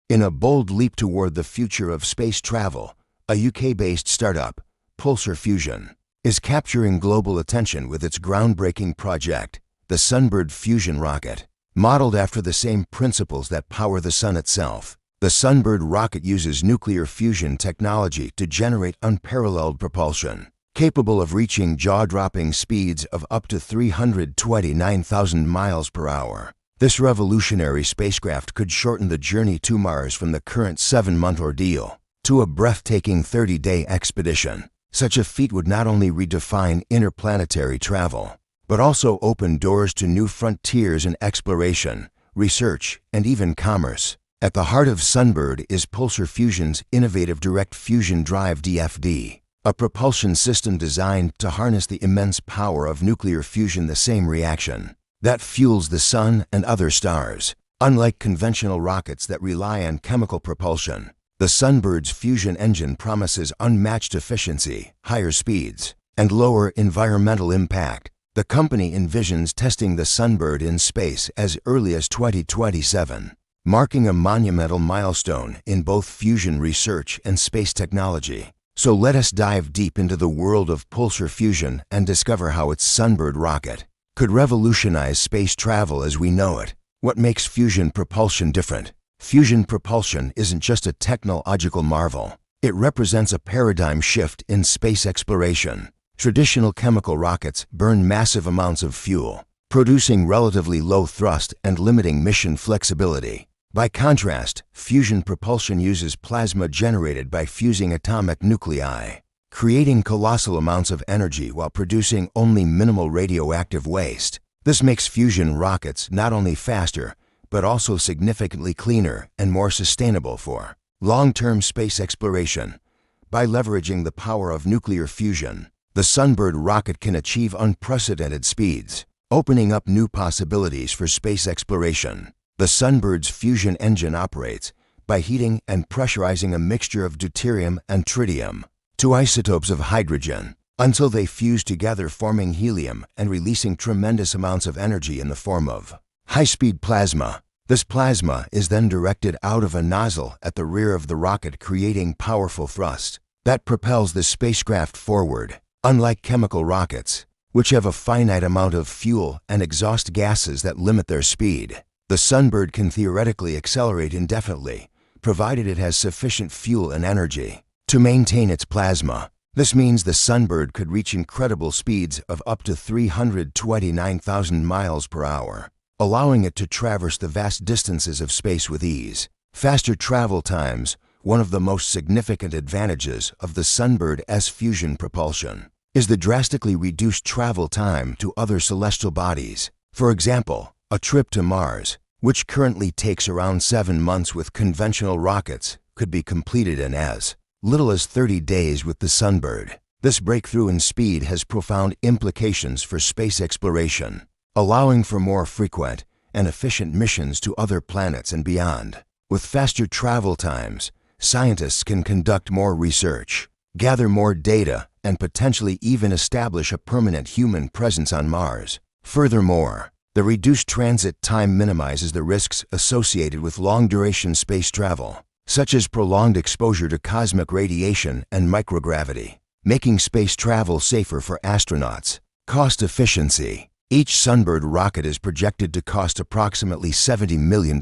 In a bold leap toward the future of space travel, a UK-based startup, Pulsar Fusion, is capturing global attention with its groundbreaking project, the Sunbird fusion rocket. Modeled after the same principles that power the sun itself, the Sunbird rocket uses nuclear fusion technology to generate unparalleled propulsion, capable of reaching jaw-dropping speeds of up to 329,000 miles per hour. This revolutionary spacecraft could shorten the journey to Mars from the current 7-month ordeal to a breathtaking 30-day expedition. Such a feat would not only redefine interplanetary travel, but also open doors to new frontiers in exploration, research, and even commerce. At the heart of Sunbird is Pulsar Fusion's innovative direct fusion drive DFD, a propulsion system designed to harness the immense power of nuclear fusion, the same reaction that fuels the sun and other stars. Unlike conventional rockets that rely on chemical propulsion, the Sunbird's fusion engine promises unmatched efficiency, higher speeds, and lower environmental impact. The company envisions testing the Sunbird in space as early as 2027, marking a monumental milestone in both fusion research and space technology. So let us dive deep into the world of Pulsar Fusion and discover how its Sunbird rocket could revolutionize space travel as we know it. What makes fusion propulsion different? Fusion propulsion isn't just a technological marvel. It represents a paradigm shift in space exploration. Traditional chemical rockets burn massive amounts of fuel, producing relatively low thrust and limiting mission flexibility. By contrast, fusion propulsion uses plasma generated by fusing atomic nuclei, creating colossal amounts of energy while producing only minimal radioactive waste. This makes fusion rockets not only faster, but also significantly cleaner and more sustainable for long-term space exploration. By leveraging the power of nuclear fusion, the Sunbird rocket can achieve unprecedented speeds, opening up new possibilities for space exploration. The Sunbird's fusion engine operates by heating and pressurizing a mixture of deuterium and tritium, two isotopes of hydrogen, until they fuse together, forming helium and releasing tremendous amounts of energy in the form of high-speed plasma. This plasma is then directed out of a nozzle at the rear of the rocket, creating powerful thrust that propels the spacecraft forward. Unlike chemical rockets, which have a finite amount of fuel and exhaust gases that limit their speed, the Sunbird can theoretically accelerate indefinitely, provided it has sufficient fuel and energy to maintain its plasma. This means the Sunbird could reach incredible speeds of up to 329,000 miles per hour, allowing it to traverse the vast distances of space with ease. Faster travel times. One of the most significant advantages of the Sunbird's fusion propulsion is the drastically reduced travel time to other celestial bodies. For example, a trip to Mars, which currently takes around 7 months with conventional rockets, could be completed in as little as 30 days with the Sunbird. This breakthrough in speed has profound implications for space exploration, allowing for more frequent and efficient missions to other planets and beyond. With faster travel times, scientists can conduct more research, gather more data, and potentially even establish a permanent human presence on Mars. Furthermore, the reduced transit time minimizes the risks associated with long-duration space travel, such as prolonged exposure to cosmic radiation and microgravity, making space travel safer for astronauts. Cost efficiency. Each Sunbird rocket is projected to cost approximately $70 million,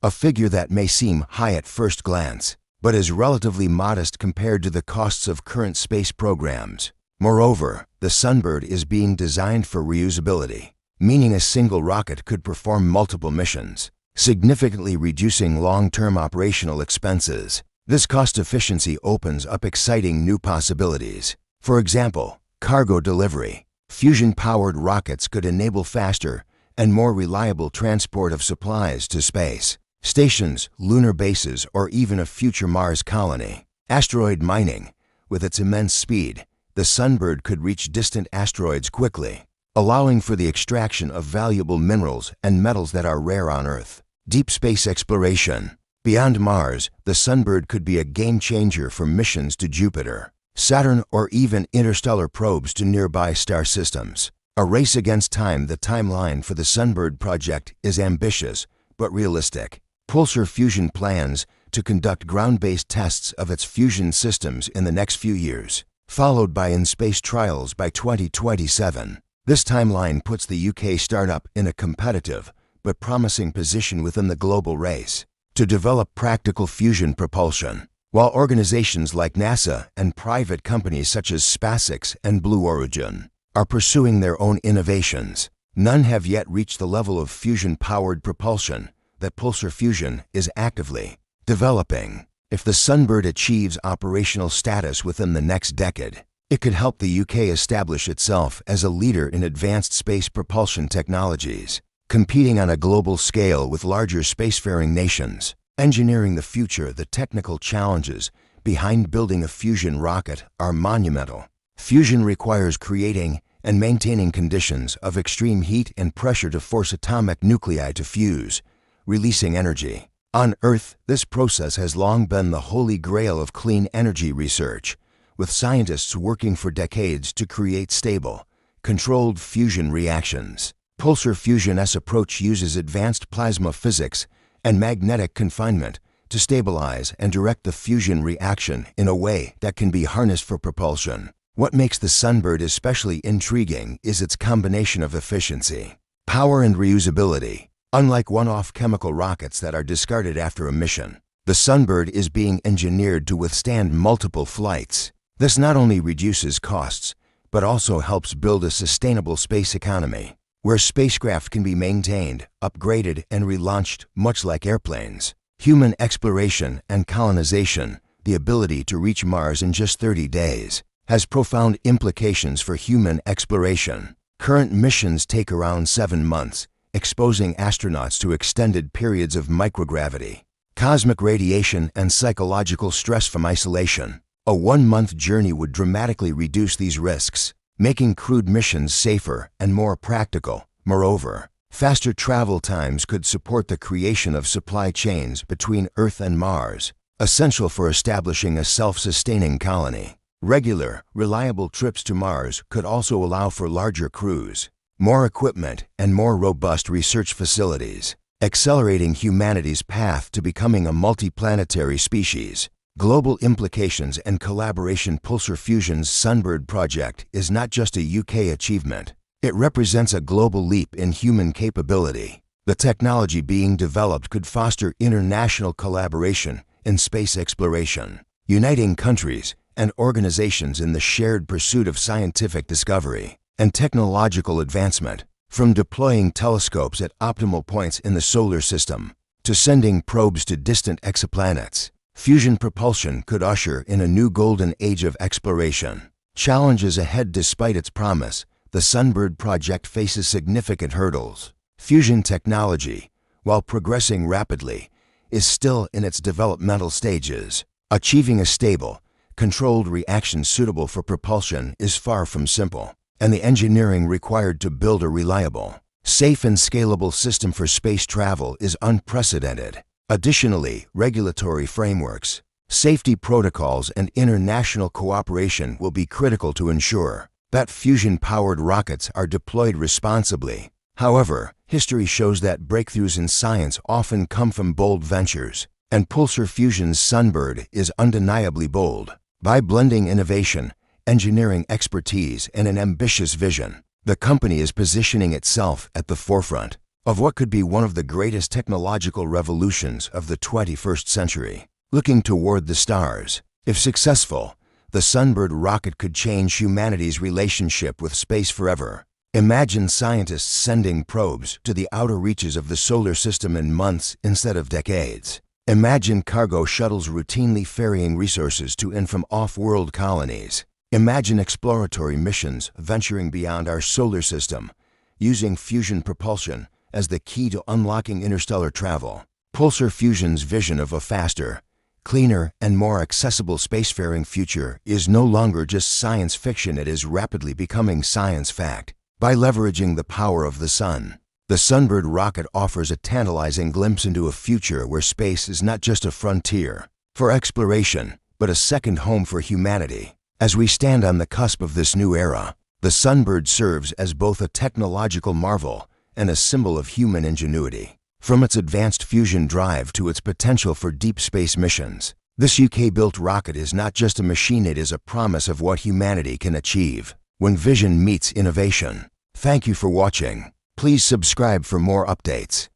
a figure that may seem high at first glance, but is relatively modest compared to the costs of current space programs. Moreover, the Sunbird is being designed for reusability, meaning a single rocket could perform multiple missions, significantly reducing long-term operational expenses. This cost efficiency opens up exciting new possibilities. For example, cargo delivery. Fusion-powered rockets could enable faster and more reliable transport of supplies to space stations, lunar bases, or even a future Mars colony. Asteroid mining. With its immense speed, the Sunbird could reach distant asteroids quickly, allowing for the extraction of valuable minerals and metals that are rare on Earth. Deep space exploration. Beyond Mars, the Sunbird could be a game-changer for missions to Jupiter, Saturn, or even interstellar probes to nearby star systems. A race against time. The timeline for the Sunbird project is ambitious but realistic. Pulsar Fusion plans to conduct ground-based tests of its fusion systems in the next few years, followed by in-space trials by 2027. This timeline puts the UK startup in a competitive but promising position within the global race to develop practical fusion propulsion. While organizations like NASA and private companies such as SpaceX and Blue Origin are pursuing their own innovations, none have yet reached the level of fusion-powered propulsion that Pulsar Fusion is actively developing. If the Sunbird achieves operational status within the next decade, it could help the UK establish itself as a leader in advanced space propulsion technologies, competing on a global scale with larger spacefaring nations. Engineering the future, the technical challenges behind building a fusion rocket are monumental. Fusion requires creating and maintaining conditions of extreme heat and pressure to force atomic nuclei to fuse, releasing energy. On Earth, this process has long been the holy grail of clean energy research, with scientists working for decades to create stable, controlled fusion reactions. Pulsar Fusion's approach uses advanced plasma physics and magnetic confinement to stabilize and direct the fusion reaction in a way that can be harnessed for propulsion. What makes the Sunbird especially intriguing is its combination of efficiency, power, and reusability. Unlike one-off chemical rockets that are discarded after a mission, the Sunbird is being engineered to withstand multiple flights. This not only reduces costs, but also helps build a sustainable space economy, where spacecraft can be maintained, upgraded, and relaunched much like airplanes. Human exploration and colonization, the ability to reach Mars in just 30 days, has profound implications for human exploration. Current missions take around 7 months, exposing astronauts to extended periods of microgravity, cosmic radiation, and psychological stress from isolation. A 1-month journey would dramatically reduce these risks, making crewed missions safer and more practical. Moreover, faster travel times could support the creation of supply chains between Earth and Mars, essential for establishing a self-sustaining colony. Regular, reliable trips to Mars could also allow for larger crews, more equipment, and more robust research facilities, accelerating humanity's path to becoming a multiplanetary species. Global implications and collaboration. Pulsar Fusion's Sunbird project is not just a UK achievement. It represents a global leap in human capability. The technology being developed could foster international collaboration in space exploration, uniting countries and organizations in the shared pursuit of scientific discovery and technological advancement. From deploying telescopes at optimal points in the solar system to sending probes to distant exoplanets, fusion propulsion could usher in a new golden age of exploration. Challenges ahead. Despite its promise, the Sunbird project faces significant hurdles. Fusion technology, while progressing rapidly, is still in its developmental stages. Achieving a stable, controlled reaction suitable for propulsion is far from simple, and the engineering required to build a reliable, safe, and scalable system for space travel is unprecedented. Additionally, regulatory frameworks, safety protocols, and international cooperation will be critical to ensure that fusion-powered rockets are deployed responsibly. However, history shows that breakthroughs in science often come from bold ventures, and Pulsar Fusion's Sunbird is undeniably bold. By blending innovation, engineering expertise, and an ambitious vision, the company is positioning itself at the forefront of what could be one of the greatest technological revolutions of the 21st century. Looking toward the stars, if successful, the Sunbird rocket could change humanity's relationship with space forever. Imagine scientists sending probes to the outer reaches of the solar system in months instead of decades. Imagine cargo shuttles routinely ferrying resources to and from off-world colonies. Imagine exploratory missions venturing beyond our solar system, using fusion propulsion as the key to unlocking interstellar travel. Pulsar Fusion's vision of a faster, cleaner, and more accessible spacefaring future is no longer just science fiction. It is rapidly becoming science fact. By leveraging the power of the sun, the Sunbird rocket offers a tantalizing glimpse into a future where space is not just a frontier for exploration, but a second home for humanity. As we stand on the cusp of this new era, the Sunbird serves as both a technological marvel and a symbol of human ingenuity. From its advanced fusion drive to its potential for deep space missions, this UK-built rocket is not just a machine, it is a promise of what humanity can achieve when vision meets innovation. Thank you for watching. Please subscribe for more updates.